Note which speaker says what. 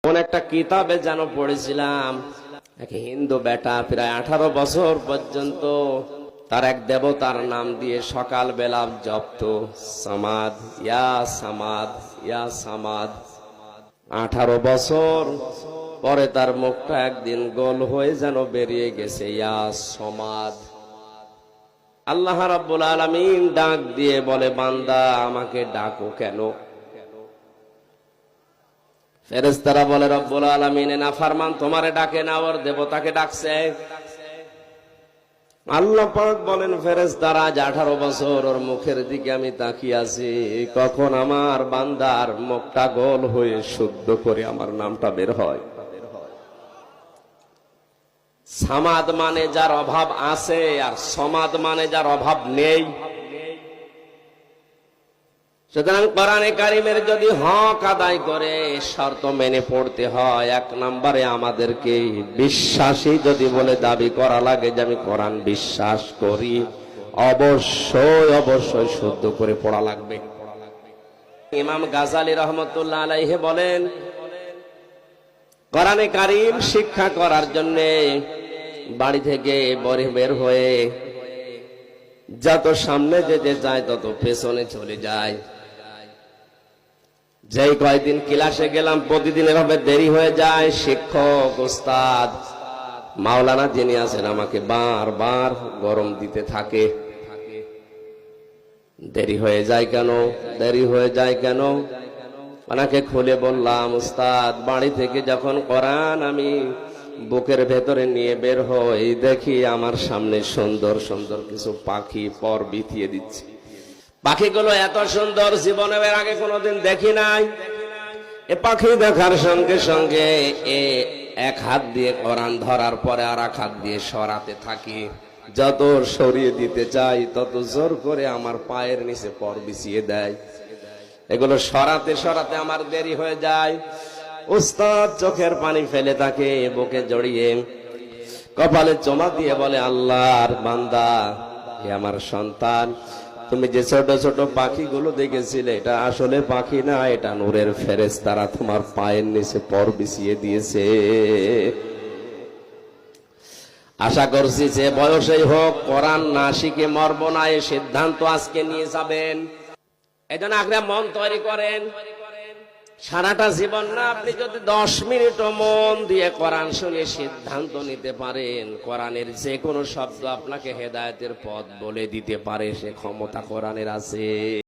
Speaker 1: কোন একটা কিতাবে যেন পড়েছিলাম, এক হিন্দু বেটা প্রায় 18 বছর পর্যন্ত তার এক দেবতার নাম দিয়ে সকাল বেলা জপত, সামাদ ইয়া সামাদ ইয়া সামাদ। 18 বছর পরে তার মুখটা একদিন গোল হয়ে যেন বেরিয়ে গেছে ইয়া সমাদ। আল্লাহ রাব্বুল আলামিন ডাক দিয়ে বলে, বান্দা আমাকে ডাকো কেন? ফেরেশতারা বলে, রব্বুল আলামিন নাফরমান তোমারে ডাকে না, ওর দেবতাকে ডাকছে। আল্লাহ পাক বলেন, ফেরেশতারা 18 বছর ওর মুখের দিকে আমি তাকিয়ে আছি, কখন আমার বান্দার মুখটা গোল হয়ে শুদ্ধ করে আমার নামটা বের হয়। সামাদ মানে যার অভাব আছে, আর সমাদ মানে যার অভাব নেই। সুতরাং কোরআনে কারিমের যদি হক আদায় করে শর্ত মেনে পড়তে হয়। 1 নম্বরে আমাদেরকে বিশ্বাসী যদি বলে দাবি করা লাগে যে আমি কোরআন বিশ্বাস করি, অবশ্যই অবশ্যই শুদ্ধ করে পড়া লাগবে। ইমাম গাজালি রহমতুল্লাহ আলাইহি বলেন, কোরআনে কারিম শিক্ষা করার জন্য বাড়ি থেকে বের হয়ে যত সামনে যেতে যায় তত পেছনে চলে যায়। যেই কয়েকদিন ক্লাসে গেলাম প্রতিদিন এভাবে দেরি হয়ে যায়। শিক্ষক ওস্তাদ মাওলানা যিনি আছেন আমাকে বারবার গরম দিতে থাকে, দেরি হয়ে যায় কেন, দেরি হয়ে যায় কেন? ওনাকে খুলে বললাম, উস্তাদ বাড়ি থেকে যখন কোরআন আমি বুকের ভেতরে নিয়ে বের হই, দেখি আমার সামনে সুন্দর সুন্দর কিছু পাখি পর বিছিয়ে দিচ্ছে। পাখিগুলো এত সুন্দর জীবনে এর আগে কোনোদিন দেখি নাই। এ পাখি দেখার সঙ্গে সঙ্গে এক হাত দিয়ে কোরআন ধরার পরে আর এক হাত দিয়ে সরাতে থাকি। যত সরিয়ে দিতে চাই তত জোর করে আমার পায়ের নিচে পর বিছিয়ে দেয়। এগুলো সরাতে সরাতে আমার দেরি হয়ে যায়। উস্তাদ চোখের পানি ফেলে তাকে বুকে জড়িয়ে কপালে চুমা দিয়ে বলে, আল্লাহর বান্দা, হে আমার সন্তান, তুমি যে ছোট ছোট পাখিগুলো দেখেছিলে এটা আসলে পাখি না, এটা নূরের ফেরেশতারা তোমার পায়ের নিচে পর বিছিয়ে দিয়েছে। আশা করছি যে বয়সেই হোক কোরআন না শিখে মরব না, এই সিদ্ধান্ত আজকে নিয়ে যাবেন। এই জন্য আপনি মন তৈরি করেন। সারাটা জীবন না, আপনি যদি 10 মিনিটও মন দিয়ে কোরআন শুনে সিদ্ধান্ত নিতে পারেন, কোরআনের যে কোনো শব্দ আপনাকে হেদায়েতের পথ বলে দিতে পারে, সে ক্ষমতা কোরআনের আছে।